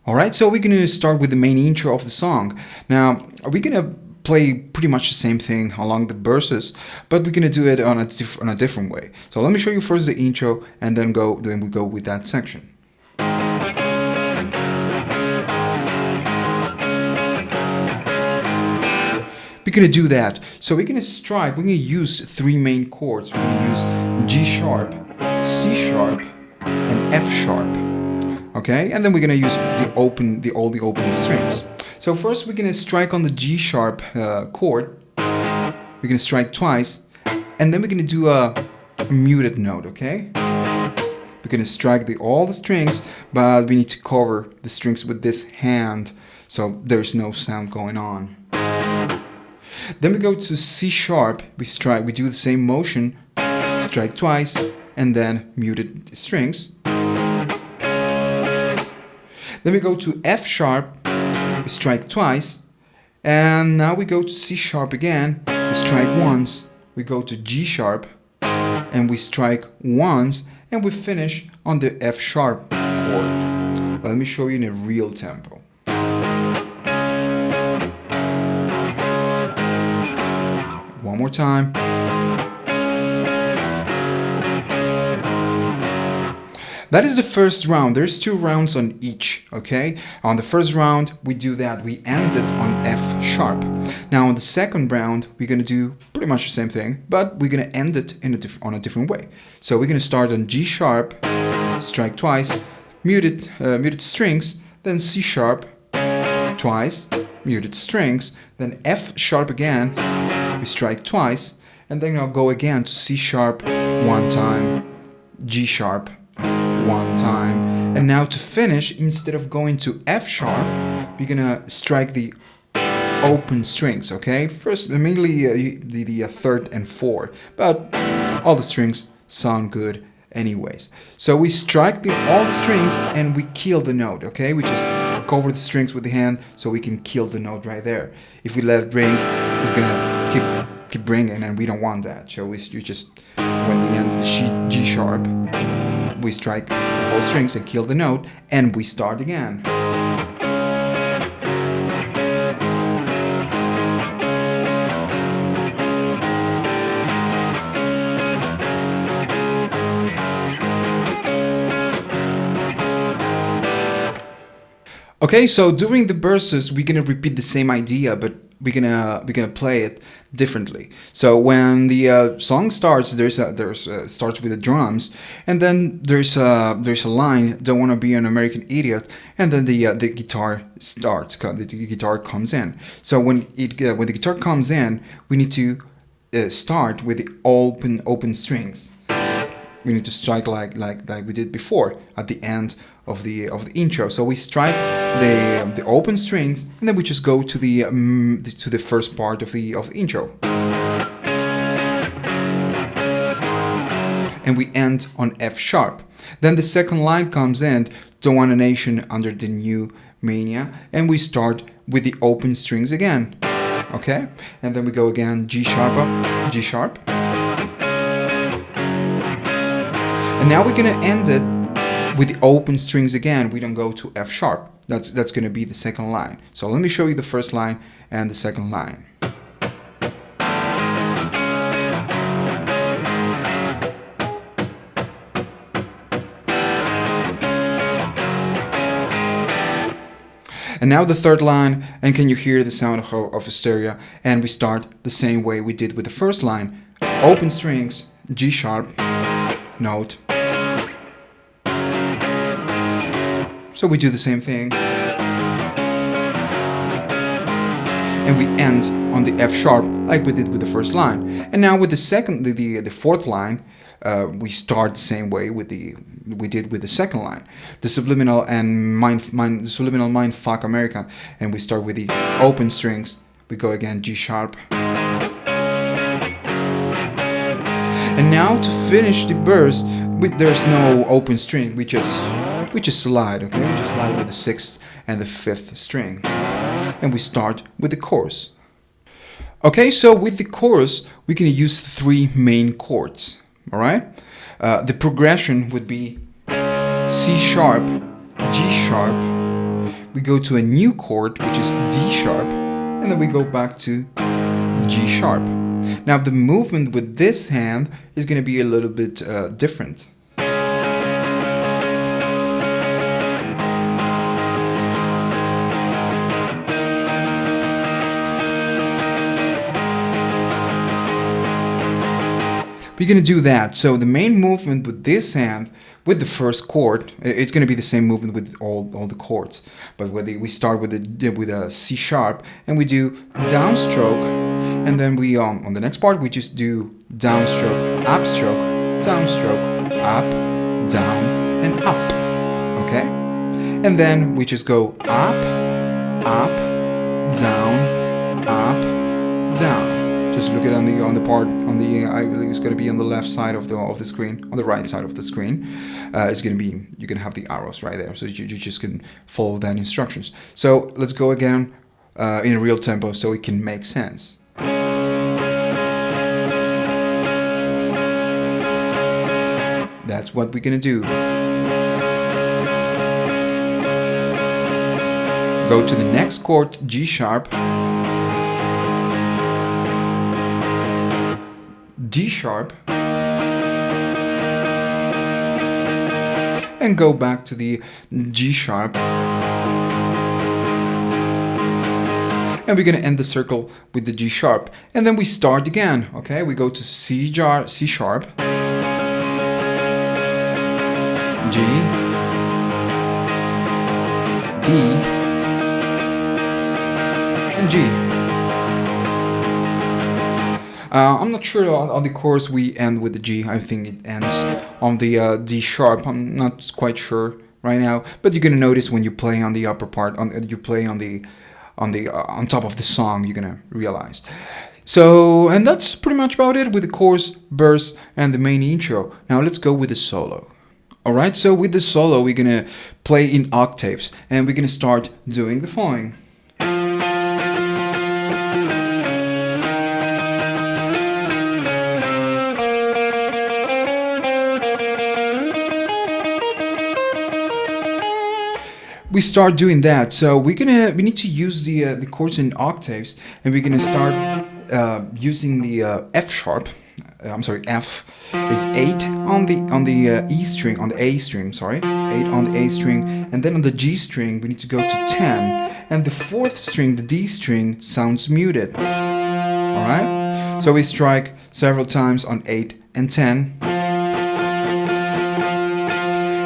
Alright, so we're going to start with the main intro of the song. Now, we're going to play pretty much the same thing along the verses, but we're going to do it on a different way. So let me show you first the intro, and then we go with that section. We're going to do that. So we're going to use three main chords. We're going to use G sharp, C sharp, and F sharp. Okay, and then we're going to use all the open strings. So first we're going to strike on the G sharp chord. We're going to strike twice, and then we're going to do a muted note, okay? We're going to strike all the strings, but we need to cover the strings with this hand, so there's no sound going on. Then we go to C sharp, we do the same motion, strike twice, and then muted strings. Then we go to F sharp, we strike twice, and now we go to C sharp again, we strike once, we go to G sharp, and we strike once, and we finish on the F sharp chord. Let me show you in a real tempo. One more time. That is the first round. There's 2 rounds on each, okay? On the first round, we do that. We end it on F sharp. Now, on the second round, we're going to do pretty much the same thing, but we're going to end it on a different way. So we're going to start on G sharp, strike twice, muted strings, then C sharp, twice, muted strings, then F sharp again, we strike twice, and then I'll go again to C sharp one time, G sharp one time, and now to finish, instead of going to F sharp, we're gonna strike the open strings, okay? First, mainly the third and fourth, but all the strings sound good anyways. So we strike all the strings and we kill the note, okay? We just cover the strings with the hand so we can kill the note right there. If we let it ring, it's gonna keep ringing, and we don't want that. So you just, when we end the G sharp, we strike the whole strings and kill the note, and we start again. Okay, so during the verses, we're gonna repeat the same idea, but we're gonna play it differently. So when the song starts, starts with the drums, and then there's a line, "Don't wanna be an American idiot," and then the guitar starts. The guitar comes in. So when the guitar comes in, we need to start with the open strings. We need to strike like we did before at the end of the intro. So we strike the open strings, and then we just go to the first part of the intro, and we end on F sharp. Then the second line comes in, "Don't want a nation under the new mania," and we start with the open strings again, okay? And then we go again, G sharp up, G sharp. And now we're gonna end it with the open strings again. We don't go to F sharp. That's gonna be the second line. So let me show you the first line and the second line. And now the third line, and can you hear the sound of hysteria? And we start the same way we did with the first line. Open strings, G sharp, note. So we do the same thing, and we end on the F sharp like we did with the first line. And now with the fourth line, we start the same way we did with the second line. The subliminal mind fuck America, and we start with the open strings. We go again, G sharp. And now to finish the verse, there's no open string. We just slide, okay? We just slide with the 6th and the 5th string. And we start with the chorus. Okay, so with the chorus, we can use 3 main chords, all right? The progression would be C sharp, G sharp, we go to a new chord, which is D sharp, and then we go back to G sharp. Now the movement with this hand is going to be a little bit different. We're going to do that. So the main movement with this hand, with the first chord, it's going to be the same movement with all the chords. But we start with a C sharp, and we do downstroke, and then we on the next part we just do downstroke, upstroke, downstroke, up, down, and up. Okay, and then we just go up, down, up, down. Just look at on the part on the I believe it's going to be on the left side of the screen, on the right side of the screen. It's going to be, you're going to have the arrows right there, so you just can follow that instructions. So let's go again in a real tempo so it can make sense. That's what we're going to do. Go to the next chord, G sharp, D sharp, and go back to the G sharp, and we're going to end the circle with the G sharp, and then we start again. Okay, we go to C sharp, G, D, and G. I'm not sure on the chorus we end with the G. I think it ends on the D sharp. I'm not quite sure right now, but you're gonna notice when you play on the upper part, you play on top of the song, you're gonna realize. So, and that's pretty much about it with the chorus, verse, and the main intro. Now let's go with the solo. Alright, so with the solo we're gonna play in octaves, and we're gonna start doing the following. We start doing that, so we need to use the chords in octaves, and we're gonna start using the F sharp. I'm sorry, F is 8 on the E string, on the A string, sorry, 8 on the A string, and then on the G string we need to go to 10, and the 4th string, the D string, sounds muted. All right, so we strike several times on 8 and 10,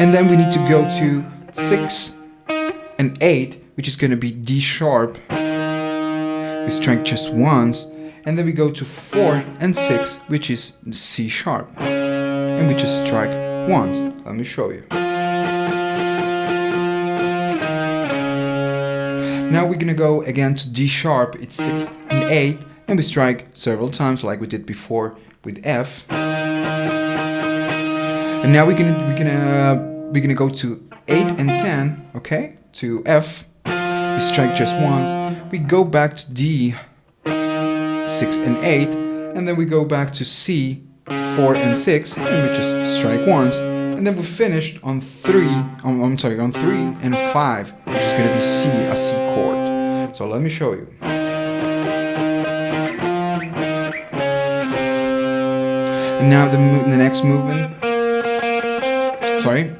and then we need to go to 6 and 8, which is going to be D sharp. We strike just once, and then we go to 4 and 6, which is C sharp, and we just strike once. Let me show you. Now we're gonna go again to D sharp. It's 6 and 8, and we strike several times like we did before with F. And now we're gonna go to 8 and 10, okay, to F. We strike just once. We go back to D, 6 and 8, and then we go back to C, 4 and 6, and we just strike once. And then we finished on 3 and 5, which is going to be C, a C chord. So let me show you. And now the next movement. Sorry.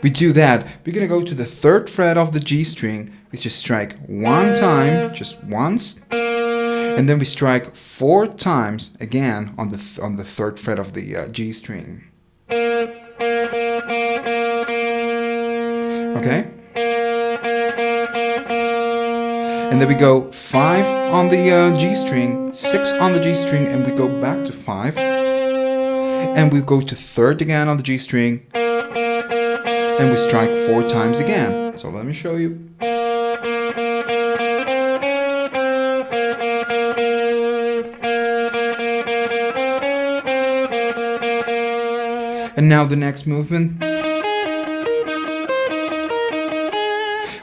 We do that. We're going to go to the 3rd fret of the G string. We just strike one time, just once. And then we strike 4 times again on the 3rd fret of the G string. Okay? And then we go 5 on the G string, 6 on the G string, and we go back to 5. And we go to 3rd again on the G string, and we strike 4 times again. So let me show you. And now the next movement.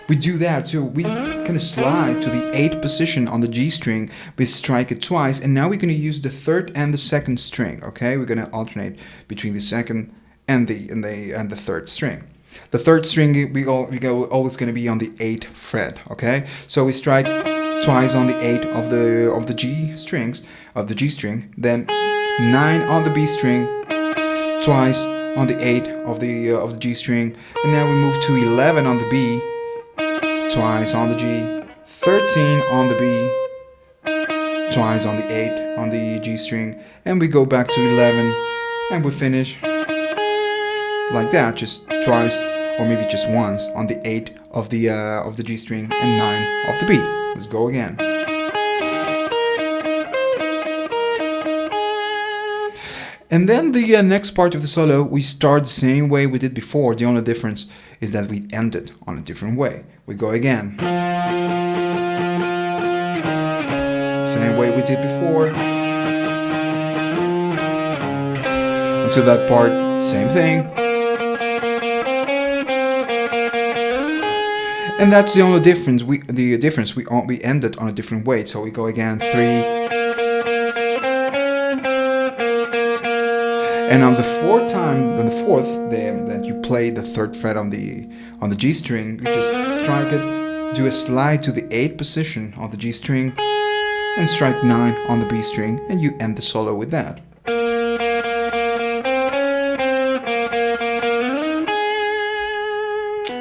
We do that, so we kind of slide to the 8th position on the G string. We strike it twice, and now we're going to use the 3rd and the 2nd string. Okay, we're going to alternate between the 2nd and the 3rd string. The third string we go always going to be on the 8th fret. Okay, so we strike twice on the 8 of the G strings of the G string, then 9 on the B string, twice on the 8 of the G string, and now we move to 11 on the B, twice on the G, 13 on the B, twice on the 8 on the G string, and we go back to 11, and we finish like that, just twice or maybe just once on the 8 of the G string and 9 of the B. Let's go again. And then the next part of the solo, we start the same way we did before. The only difference is that we end it on a different way. We go again. Same way we did before. Until that part, same thing. And that's the only difference. We end it on a different way. So we go again, 3. And on the fourth, that you play the 3rd fret on the G string, you just strike it, do a slide to the 8th position on the G string, and strike 9 on the B string, and you end the solo with that.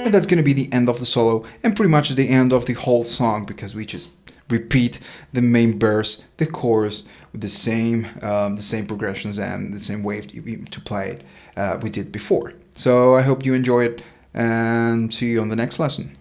And that's going to be the end of the solo, and pretty much the end of the whole song, because we just repeat the main verse, the chorus, with the same progressions and the same way to play it we did before. So I hope you enjoy it, and see you on the next lesson.